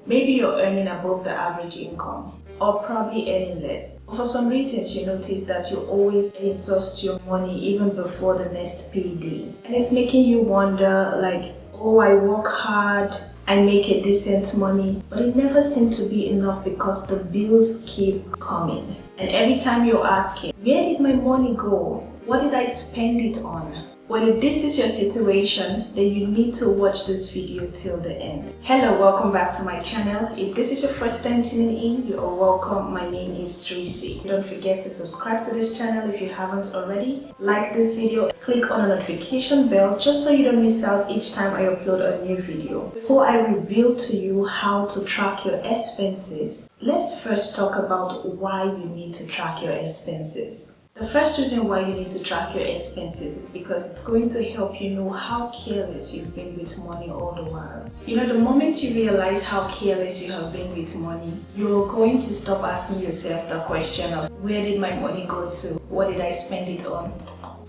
Maybe you're earning above the average income, or probably earning less. For some reasons, you notice that you always exhaust your money even before the next payday. And it's making you wonder like, oh, I work hard, I make a decent money, but it never seems to be enough because the bills keep coming. And every time you're asking, where did my money go? What did I spend it on? Well, if this is your situation, then you need to watch this video till the end. Hello, welcome back to my channel. If this is your first time tuning in, you are welcome. My name is Tracy. Don't forget to subscribe to this channel if you haven't already. Like this video, click on the notification bell just so you don't miss out each time I upload a new video. Before I reveal to you how to track your expenses, let's first talk about why you need to track your expenses. The first reason why you need to track your expenses is because it's going to help you know how careless you've been with money all the while. You know, the moment you realize how careless you have been with money, you're going to stop asking yourself the question of where did my money go to? What did I spend it on?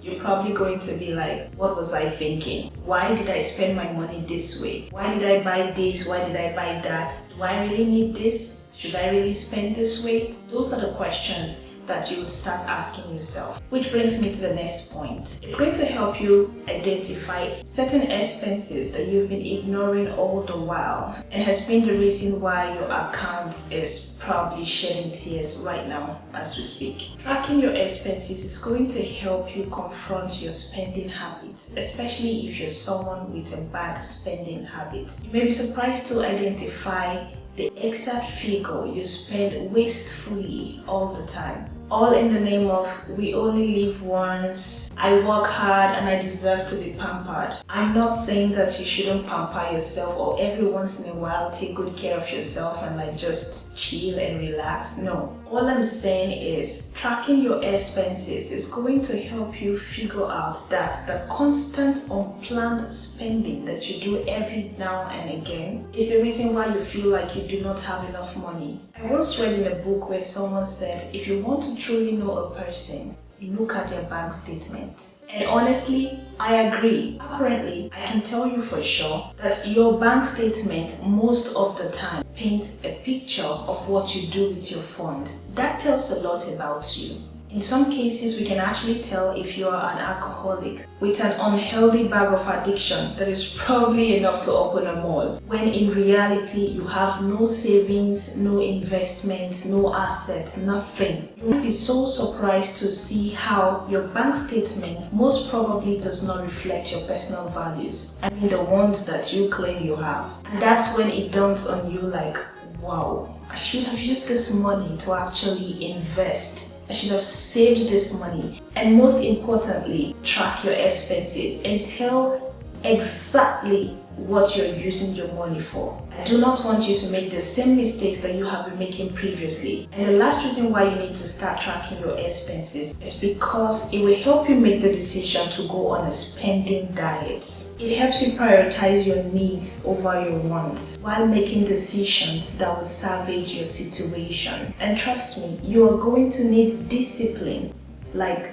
You're probably going to be like, what was I thinking? Why did I spend my money this way? Why did I buy this? Why did I buy that? Do I really need this? Should I really spend this way? Those are the questions that you would start asking yourself. Which brings me to the next point. It's going to help you identify certain expenses that you've been ignoring all the while and has been the reason why your account is probably shedding tears right now as we speak. Tracking your expenses is going to help you confront your spending habits, especially if you're someone with a bad spending habits. You may be surprised to identify the exact figure you spend wastefully all the time. All in the name of, we only live once, I work hard and I deserve to be pampered. I'm not saying that you shouldn't pamper yourself or every once in a while take good care of yourself and like just chill and relax. No. All I'm saying is tracking your expenses is going to help you figure out that the constant unplanned spending that you do every now and again is the reason why you feel like you do not have enough money. I once read in a book where someone said, if you want to truly know a person, you look at their bank statement. And honestly, I agree. Apparently, I can tell you for sure that your bank statement most of the time paints a picture of what you do with your fund. That tells a lot about you. In some cases, we can actually tell if you are an alcoholic with an unhealthy bag of addiction that is probably enough to open a mall, when in reality you have no savings, no investments, no assets, nothing. You will be so surprised to see how your bank statement most probably does not reflect your personal values. I mean the ones that you claim you have. And that's when it dawns on you like, wow, I should have used this money to actually invest. I should have saved this money. And most importantly, track your expenses and tell exactly what you're using your money for. I do not want you to make the same mistakes that you have been making previously. And the last reason why you need to start tracking your expenses is because it will help you make the decision to go on a spending diet. It helps you prioritize your needs over your wants while making decisions that will salvage your situation. And trust me, you are going to need discipline, like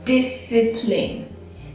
discipline,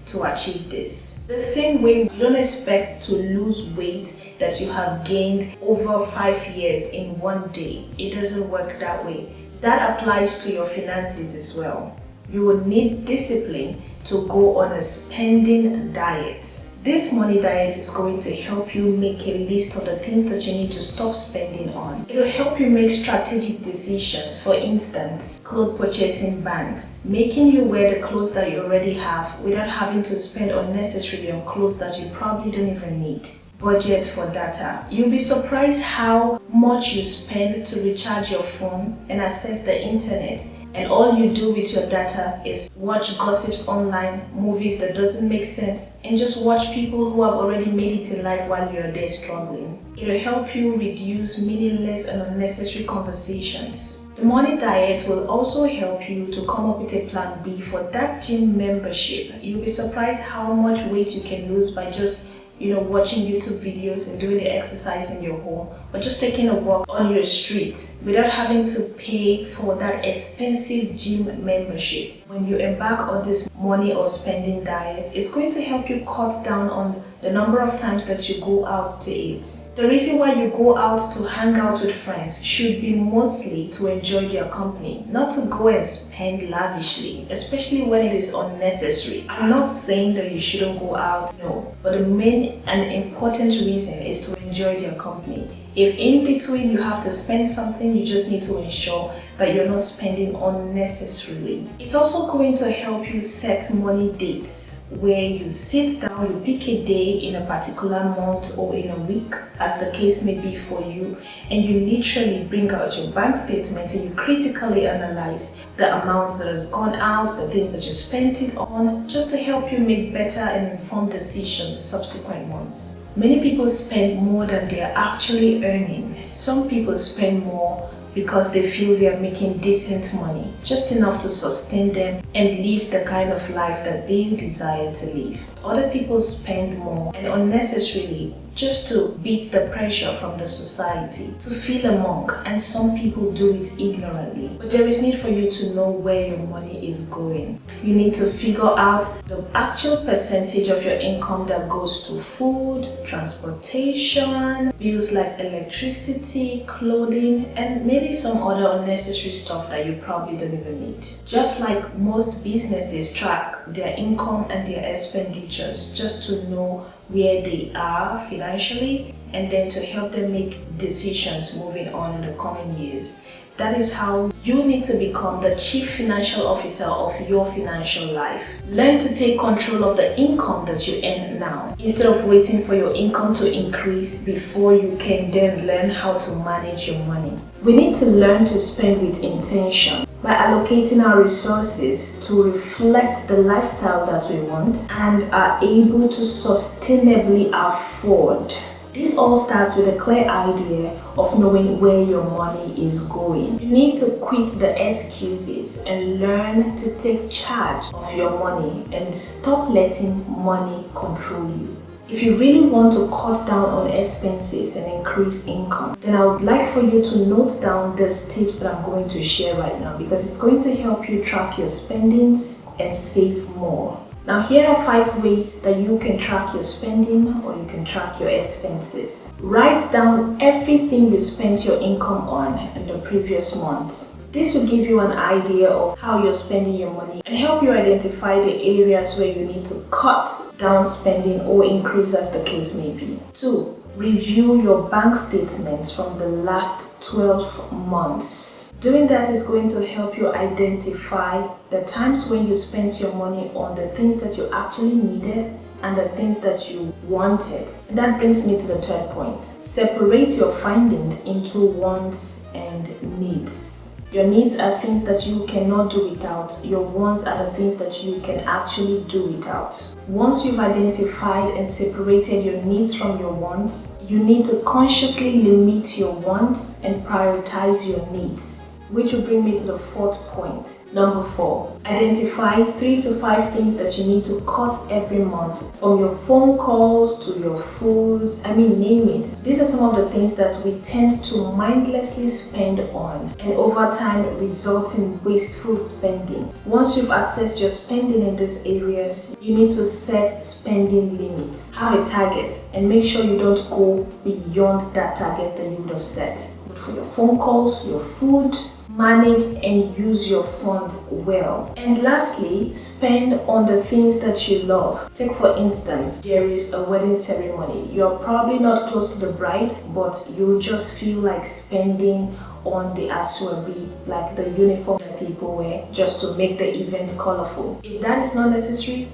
to achieve this. The same way, you don't expect to lose weight that you have gained over 5 years in one day. It doesn't work that way. That applies to your finances as well. You will need discipline to go on a spending diet. This money diet is going to help you make a list of the things that you need to stop spending on. It will help you make strategic decisions. For instance, clothes purchasing bans, making you wear the clothes that you already have without having to spend unnecessarily on clothes that you probably don't even need. Budget for data. You'll be surprised how much you spend to recharge your phone and access the internet, and all you do with your data is watch gossips online, movies that doesn't make sense, and just watch people who have already made it in life while you're there struggling. It will help you reduce meaningless and unnecessary conversations. The money diet will also help you to come up with a plan B for that gym membership. You'll be surprised how much weight you can lose by just watching YouTube videos and doing the exercise in your home, or just taking a walk on your street without having to pay for that expensive gym membership. When you embark on this money or spending diet, it's going to help you cut down on the number of times that you go out to eat. The reason why you go out to hang out with friends should be mostly to enjoy their company, not to go and spend lavishly, especially when it is unnecessary. I'm not saying that you shouldn't go out, no, but the main and important reason is to enjoy their company. If in between you have to spend something, you just need to ensure that you're not spending unnecessarily. It's also going to help you set money dates where you sit down, you pick a day in a particular month or in a week, as the case may be for you, and you literally bring out your bank statement and you critically analyze the amount that has gone out, the things that you spent it on, just to help you make better and informed decisions subsequent months. Many people spend more than they are actually earning. Some people spend more because they feel they are making decent money, just enough to sustain them and live the kind of life that they desire to live. Other people spend more and unnecessarily just to beat the pressure from the society, to feel among, and some people do it ignorantly. But there is need for you to know where your money is going. You need to figure out the actual percentage of your income that goes to food, transportation, bills like electricity, clothing, and maybe some other unnecessary stuff that you probably don't even need. Just like most businesses track their income and their expenditures just to know where they are financially, and then to help them make decisions moving on in the coming years. That is how you need to become the chief financial officer of your financial life. Learn to take control of the income that you earn now, instead of waiting for your income to increase before you can then learn how to manage your money. We need to learn to spend with intention by allocating our resources to reflect the lifestyle that we want and are able to sustainably afford. This all starts with a clear idea of knowing where your money is going. You need to quit the excuses and learn to take charge of your money and stop letting money control you. If you really want to cut down on expenses and increase income, then I would like for you to note down these tips that I'm going to share right now, because it's going to help you track your spendings and save more. Now, here are 5 ways that you can track your spending or you can track your expenses. Write down everything you spent your income on in the previous month. This will give you an idea of how you're spending your money and help you identify the areas where you need to cut down spending or increase, as the case may be. 2. Review your bank statements from the last 12 months. Doing that is going to help you identify the times when you spent your money on the things that you actually needed and the things that you wanted. And that brings me to the 3rd point. Separate your findings into wants and needs. Your needs are things that you cannot do without. Your wants are the things that you can actually do without. Once you've identified and separated your needs from your wants, you need to consciously limit your wants and prioritize your needs. Which will bring me to the 4th point. Number 4, identify 3 to 5 things that you need to cut every month. From your phone calls to your foods, name it. These are some of the things that we tend to mindlessly spend on, and over time result in wasteful spending. Once you've assessed your spending in these areas, you need to set spending limits. Have a target and make sure you don't go beyond that target that you would have set. For your phone calls, your food, manage and use your funds well. And lastly, spend on the things that you love. Take for instance, there is a wedding ceremony. You're probably not close to the bride, but you just feel like spending on the aswabi, like the uniform that people wear, just to make the event colorful. If that is not necessary,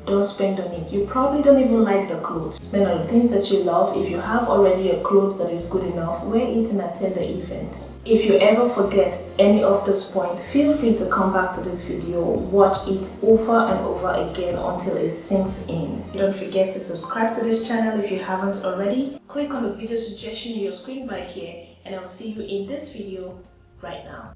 don't spend on it. You probably don't even like the clothes. Spend on the things that you love. If you have already a clothes that is good enough, wear it and attend the event. If you ever forget any of this points, feel free to come back to this video, watch it over and over again until it sinks in. Don't forget to subscribe to this channel if you haven't already. Click on the video suggestion in your screen right here, and I'll see you in this video right now.